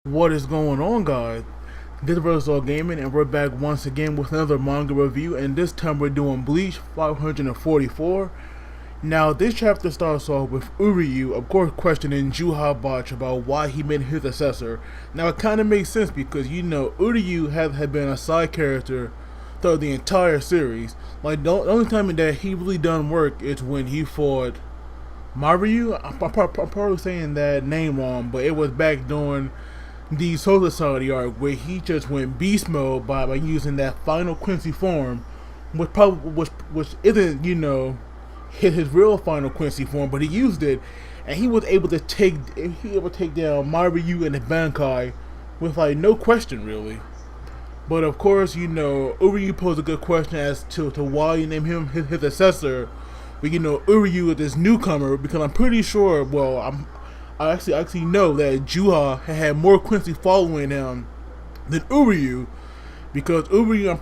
What is going on, guys? This is Versatile Gaming, and we're back once again with another manga review, and this time we're doing Bleach 544. Now, this chapter starts off with Uryu, of course, questioning Juha Botch about why he made his assessor. Now, it kind of makes sense because, Uryu had been a side character throughout the entire series. Like, the only time that he really done work is when he fought Mario. I'm probably saying that name wrong, but it was back during the Soul Society arc where he just went beast mode by using that final Quincy form, which isn't his real final Quincy form, but he used it, and he was able to take down Mario and the Bankai with like no question really. But of course, Uryu posed a good question as to why you name him his assessor. But Uryu is this newcomer because I'm pretty sure. I actually know that Juha had more Quincy following him than Uryu, because Uryu, I'm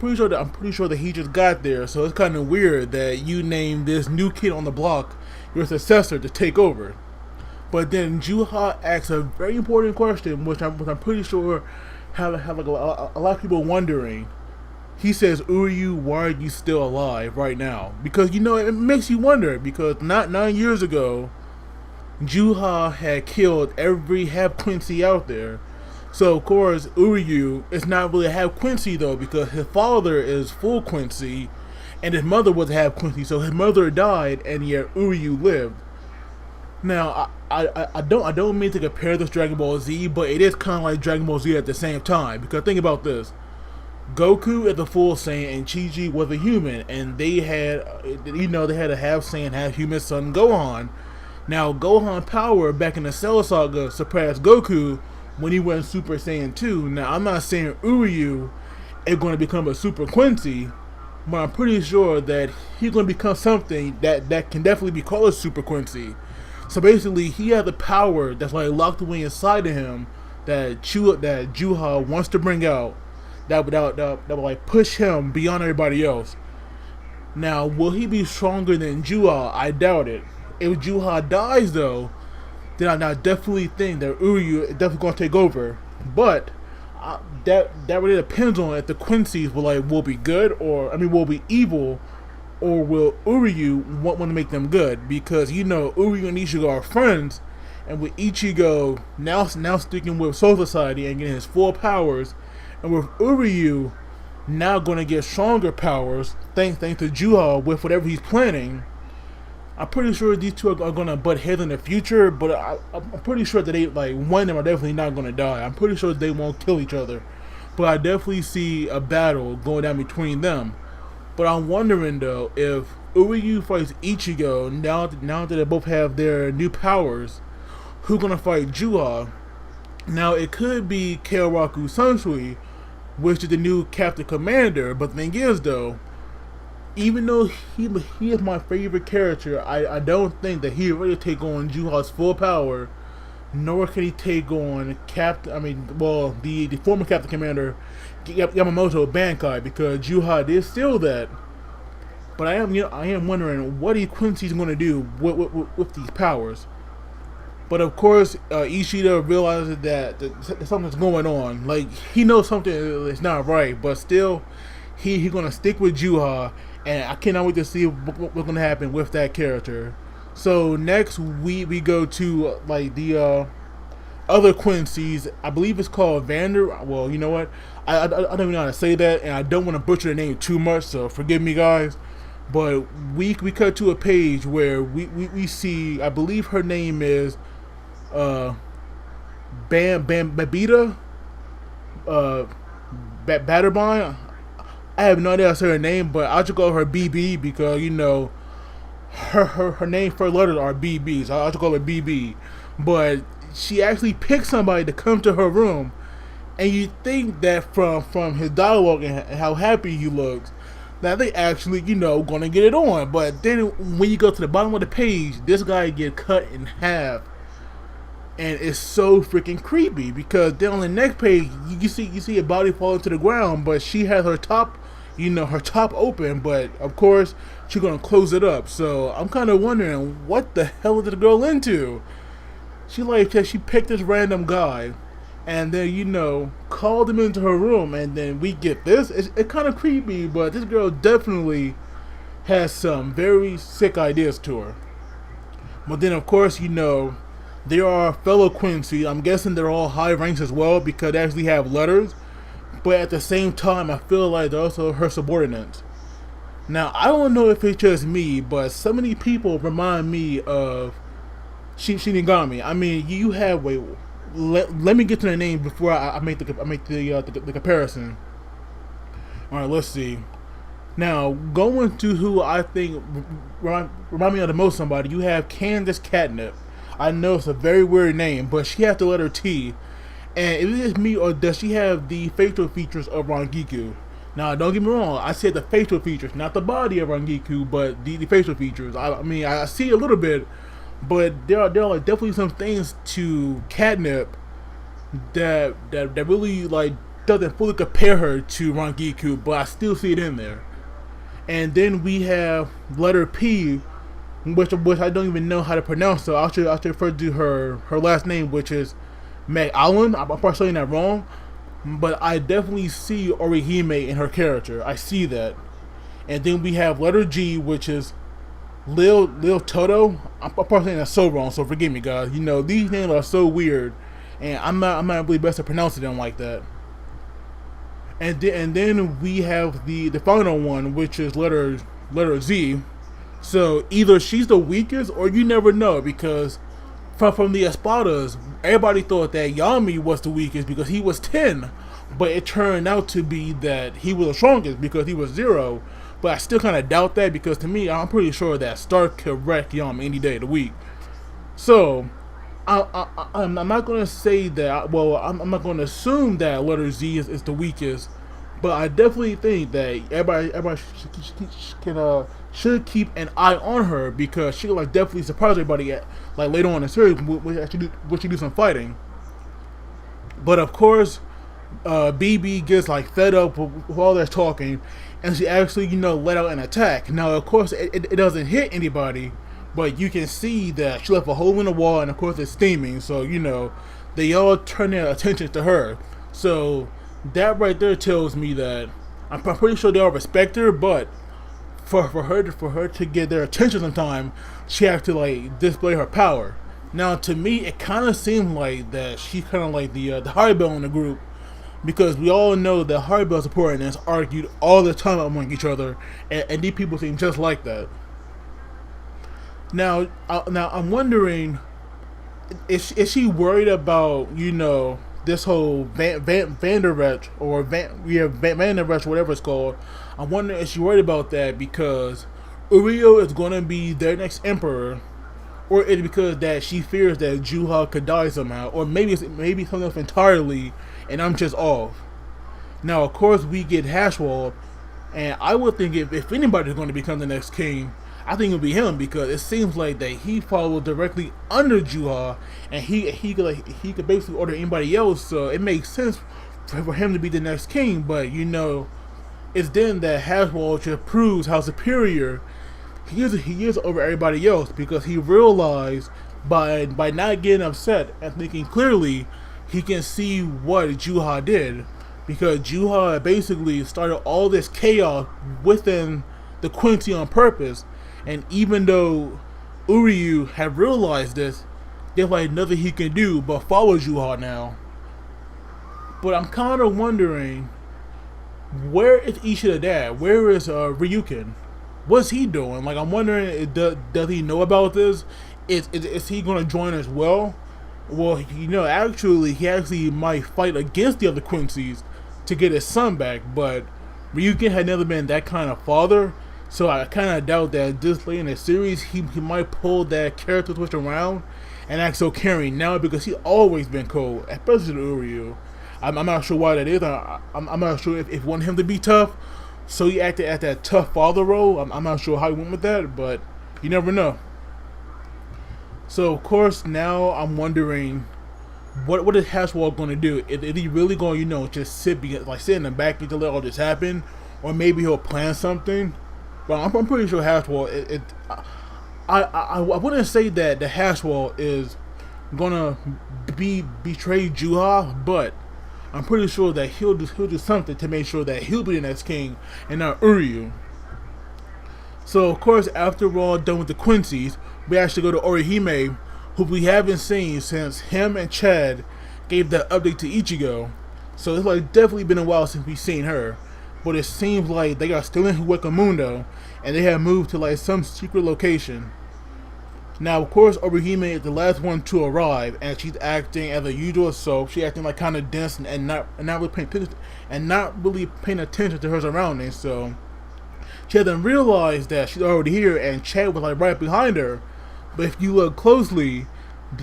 pretty sure that he just got there. So it's kind of weird that you named this new kid on the block your successor to take over. But then Juha asks a very important question, which I'm pretty sure have like a lot of people wondering. He says, "Uryu, why are you still alive right now?" Because it makes you wonder. Because not 9 years ago, Juha had killed every half Quincy out there. So of course Uryu is not really half Quincy though, because his father is full Quincy and his mother was half Quincy. So his mother died and yet Uryu lived. Now I don't mean to compare this Dragon Ball Z, but it is kind of like Dragon Ball Z at the same time. Because think about this: Goku is a full Saiyan and Chi-Chi was a human, and they had a half Saiyan, half human son, Gohan. Now, Gohan power back in the Cell Saga surpassed Goku when he went Super Saiyan 2. Now, I'm not saying Uryu is going to become a Super Quincy, but I'm pretty sure that he's going to become something that can definitely be called a Super Quincy. So basically, he has the power that's like locked away inside of him that Juha wants to bring out, that would like push him beyond everybody else. Now, will he be stronger than Juha? I doubt it. If Juha dies though, then I definitely think that Uryu is definitely going to take over. But that really depends on if the Quincies will be good, or will be evil, or will Uryu want to make them good? Because Uryu and Ichigo are friends, and with Ichigo now sticking with Soul Society and getting his full powers, and with Uryu now going to get stronger powers thanks to Juha with whatever he's planning. I'm pretty sure these two are going to butt heads in the future, but I'm pretty sure that one of them are definitely not going to die. I'm pretty sure they won't kill each other, but I definitely see a battle going down between them. But I'm wondering though, if Uryu fights Ichigo, now that they both have their new powers, who's going to fight Juha? Now it could be Kaoraku Sansui, which is the new Captain Commander, but the thing is though, even though he is my favorite character, I don't think that he really take on Juha's full power, nor can he take on the former Captain Commander Yamamoto Bankai, because Juha did steal that. But I am wondering what Quincy's going to do with these powers. But of course, Ishida realizes that something's going on. Like, he knows something is not right, but still, he's going to stick with Juha. And I cannot wait to see what's going to happen with that character. So next we go to the other Quincy's. I believe it's called Vander. Well, you know what? I don't even know how to say that, and I don't want to butcher the name too much, so forgive me, guys. But we cut to a page where we see, I believe her name is Babita Batterby. I have no idea how to say her name, but I'll just call her BB because her name first letters are BB, so I'll just call her BB. But she actually picked somebody to come to her room, and you think that from his dialogue and how happy he looks, that they actually gonna get it on. But then when you go to the bottom of the page, this guy get cut in half, and it's so freaking creepy because then on the next page you see a body falling to the ground, but she has her top open, but of course she's gonna close it up. So I'm kind of wondering what the hell is the girl into. She picked this random guy, and then called him into her room, and then we get this. It's kind of creepy, but this girl definitely has some very sick ideas to her. But then, of course, there are fellow Quincy. I'm guessing they're all high ranks as well because they actually have letters. But at the same time, I feel like they're also her subordinates. Now, I don't know if it's just me, but so many people remind me of Shinigami. I mean, you have let me get to the name before I make the comparison. All right, let's see. Now, going to who I think remind me of the most somebody, you have Candace Catnip. I know it's a very weird name, but she has the letter T. And is it just me, or does she have the facial features of Rangiku? Now, don't get me wrong, I said the facial features, not the body of Rangiku, but the facial features. I mean, I see a little bit, but there are like definitely some things to Catnip that really like doesn't fully compare her to Rangiku, but I still see it in there. And then we have letter P, which I don't even know how to pronounce, so I should refer to her last name, which is McAllen. I'm probably saying that wrong, but I definitely see Orihime in her character. I see that. And then we have letter G, which is Lil Toto. I'm probably saying that so wrong, so forgive me, guys. These names are so weird, and I'm not really best at pronouncing them like that. And then we have the final one, which is letter Z. So either she's the weakest, or you never know, because from the Espadas, everybody thought that Yami was the weakest because he was 10, but it turned out to be that he was the strongest because he was 0. But I still kind of doubt that, because to me, I'm pretty sure that Stark could wreck Yami any day of the week. So I'm not going to say that. Well, I'm not going to assume that letter Z is the weakest, but I definitely think that everybody should keep an eye on her, because she like definitely surprise everybody at like later on in the series when she do some fighting. But of course, BB gets like fed up with all that talking, and she actually let out an attack. Now, of course, it doesn't hit anybody, but you can see that she left a hole in the wall, and of course it's steaming, so they all turn their attention to her. So that right there tells me that I'm pretty sure they all respect her, but for her to get their attention sometime, she has to like display her power. Now, to me, it kind of seemed like that she's kind of like the Haribel in the group, because we all know that Haribel supporters argued all the time among each other, and these people seem just like that. Now I'm wondering, is she worried about this whole Vanderrecht or Vanderrecht, whatever it's called? I'm wondering if she's worried about that because Uriel is going to be their next emperor, or is it because that she fears that Juha could die somehow, or maybe something else entirely, and I'm just off. Now, of course, we get Hashwald, and I would think if anybody's going to become the next king, I think it'll be him, because it seems like that he followed directly under Juha, and he could basically order anybody else, so it makes sense for him to be the next king. But it's then that Hashwald just proves how superior he is over everybody else, because he realized by not getting upset and thinking clearly, he can see what Juha did, because Juha basically started all this chaos within the Quincy on purpose. And even though Uryu had realized this, there's like nothing he can do but follow Juha now. But I'm kind of wondering, where is Ishida dad? Where is Ryukin? What's he doing? Like, I'm wondering, does he know about this? Is he going to join as well? Well, actually, he actually might fight against the other Quincies to get his son back, but Ryukin had never been that kind of father. So I kind of doubt that this late in the series, he might pull that character switch around and act so caring now, because he's always been cold, especially to Uryu. I'm not sure why that is. I'm not sure if wanted him to be tough, so he acted at that tough father role. I'm not sure how he went with that, but you never know. So of course now I'm wondering, what is Hashwald going to do? Is he really going just sit in the back and let all this happen, or maybe he'll plan something? Well, I'm pretty sure Hashwald. I wouldn't say that the Hashwald is gonna betray Juha, but I'm pretty sure that he'll do something to make sure that he'll be the next king and not Uryu. So of course, after we're all done with the Quincies, we actually go to Orihime, who we haven't seen since him and Chad gave that update to Ichigo. So it's like definitely been a while since we've seen her. But it seems like they are still in Huecamundo and they have moved to like some secret location. Now of course Orihime is the last one to arrive, and she's acting as a usual self. She's acting like kind of dense and not really paying attention to her surroundings. So she hasn't realized that she's already here, and Chad was like right behind her. But if you look closely,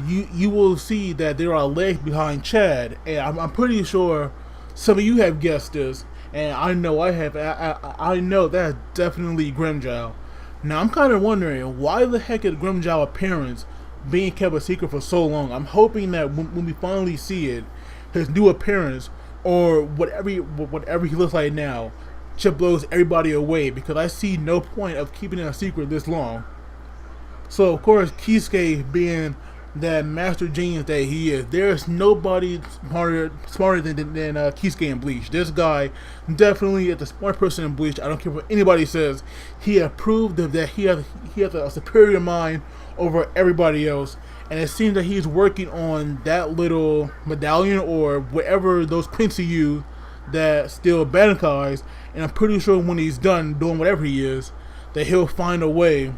you will see that there are legs behind Chad, and I'm pretty sure some of you have guessed this, and I know I have. I know that's definitely Grimmjow. Now I'm kind of wondering, why the heck is Grimmjow's appearance being kept a secret for so long? I'm hoping that when we finally see it, his new appearance, or whatever he looks like now, just blows everybody away, because I see no point of keeping it a secret this long. So of course, Kisuke, being that master genius that he is, there's nobody smarter than Kisuke in Bleach. This guy definitely is the smart person in Bleach. I don't care what anybody says. He has proved that he has a superior mind over everybody else, and it seems that he's working on that little medallion or whatever those Quincy use that steal Bankais. And I'm pretty sure when he's done doing whatever he is, that he'll find a way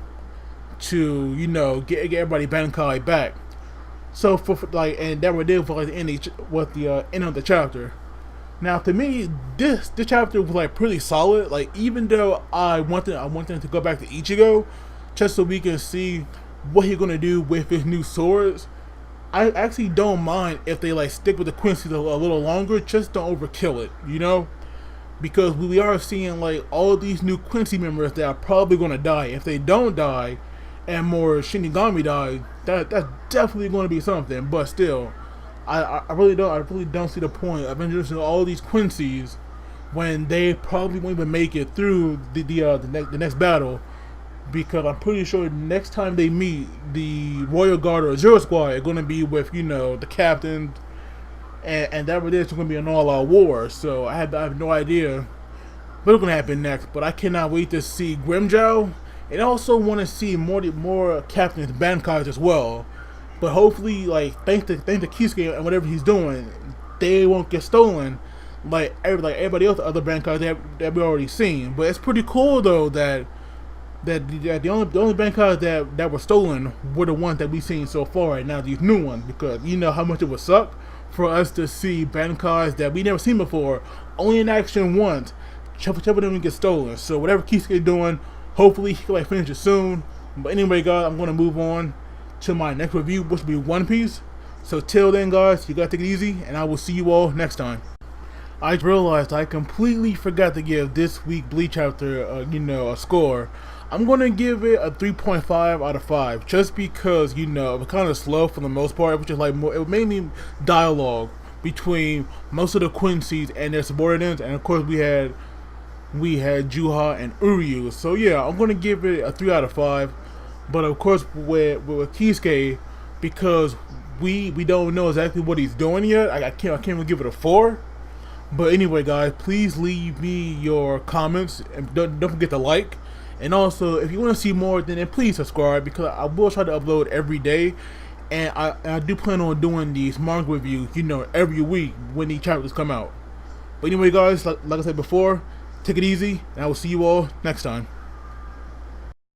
to, you know, get everybody Bankai back. So and that would deal for like the end of the chapter. Now to me, this chapter was like pretty solid. Like, even though I want them to go back to Ichigo, just so we can see what he's gonna do with his new swords, I actually don't mind if they like stick with the Quincies a little longer. Just don't overkill it, you know. Because we are seeing like all these new Quincy members that are probably gonna die. If they don't die, and more Shinigami die, that's definitely going to be something. But still, I really don't see the point of introducing all these Quincies when they probably won't even make it through the next battle. Because I'm pretty sure next time they meet, the Royal Guard or Zero Squad are going to be with, you know, the captain, and that is going to be an all-out war. So I have no idea what's going to happen next. But I cannot wait to see Grimmjow. And I also want to see more Captain's Bankais as well. But hopefully, like, thanks to Kisuke and whatever he's doing, they won't get stolen like everybody else, the other Bankais that we already seen. But it's pretty cool though that the only Bankais that were stolen were the ones that we've seen so far right now, these new ones, because you know how much it would suck for us to see Bankais that we never seen before, only in action once, whichever of them get stolen. So whatever Kisuke doing, hopefully he can like finish it soon. But anyway, guys, I'm gonna move on to my next review, which will be One Piece. So till then, guys, you gotta take it easy, and I will see you all next time. I realized I completely forgot to give this week Bleach chapter, a score. I'm gonna give it a 3.5 out of 5, just because it was kind of slow for the most part, which is like more. It made me dialogue between most of the Quincies and their subordinates, and of course we had Juha and Uryu. So yeah, I'm gonna give it a 3 out of 5. But of course with Kisuke, because we don't know exactly what he's doing yet, I can't even give it a 4. But anyway, guys, please leave me your comments, and don't forget to like. And also, if you want to see more, then please subscribe, because I will try to upload every day. And I do plan on doing these manga reviews, every week when these chapters come out. But anyway, guys, like I said before, take it easy, and I will see you all next time.